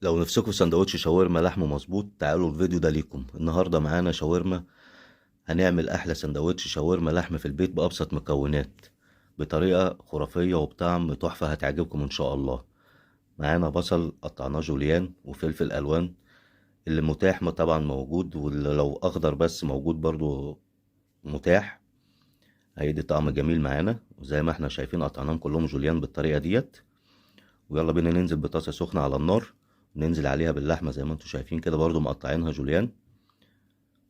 لو نفسكم في سندوتش شاورما لحم مظبوط، تعالوا الفيديو ده ليكم. النهارده معانا شاورما. هنعمل احلى سندوتش شاورما لحم في البيت بابسط مكونات، بطريقه خرافيه وبطعم تحفه هتعجبكم ان شاء الله. معانا بصل قطعناه جوليان وفلفل الوان، اللي متاح طبعا موجود، واللي لو اخضر بس موجود برضو متاح. هيدي طعم جميل معانا، وزي ما احنا شايفين قطعناهم كلهم جوليان بالطريقه ديت. ويلا بينا ننزل بطاسه سخنه على النار، ننزل عليها باللحمه زي ما انتم شايفين كده، برضو مقطعينها جوليان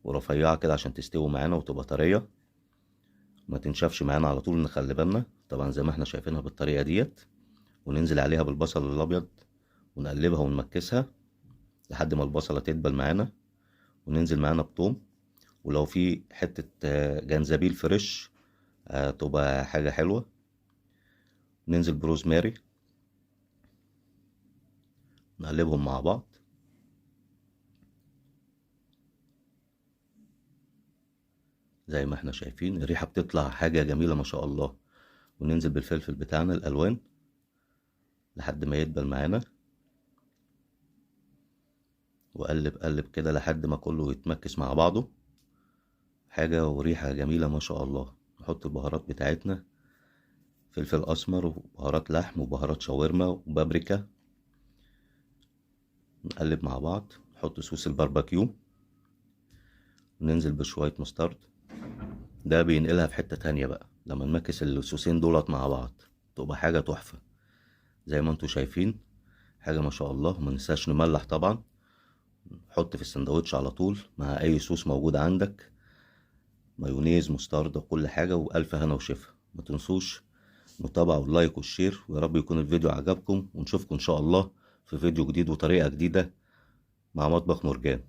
ورفيعه كده عشان تستوي معانا وتبقى طريه، ما تنشفش معانا على طول. نخلي بالنا طبعا زي ما احنا شايفينها بالطريقه ديت. وننزل عليها بالبصل الابيض ونقلبها ونمكسها لحد ما البصله تدبل معانا. وننزل معانا بثوم، ولو في حته جنزبيل فريش تبقى حاجه حلوه. ننزل بروزماري، نقلبهم مع بعض. زي ما احنا شايفين الريحة بتطلع حاجة جميلة ما شاء الله. وننزل بالفلفل بتاعنا الألوان لحد ما يدبل معانا، وقلب قلب كده لحد ما كله يتمكس مع بعضه. حاجة وريحة جميلة ما شاء الله. نحط البهارات بتاعتنا، فلفل أسمر وبهارات لحم وبهارات شاورما وبابريكا. نقلب مع بعض، نحط صوص الباربيكيو، وننزل بشوية مسترد. ده بينقلها في حتة تانية بقى لما نمكس الصوصين دولت مع بعض، تبقى حاجة تحفة. زي ما انتوا شايفين حاجة ما شاء الله. وما ننساش نملح طبعا، حط في السندوتش على طول مع اي صوص موجود عندك، مايونيز مستردة كل حاجة، والف هنا وشفا. ما تنسوش متابعة واللايك والشير، ويا رب يكون الفيديو عجبكم، ونشوفكم ان شاء الله في فيديو جديد وطريقة جديدة مع مطبخ مرجان.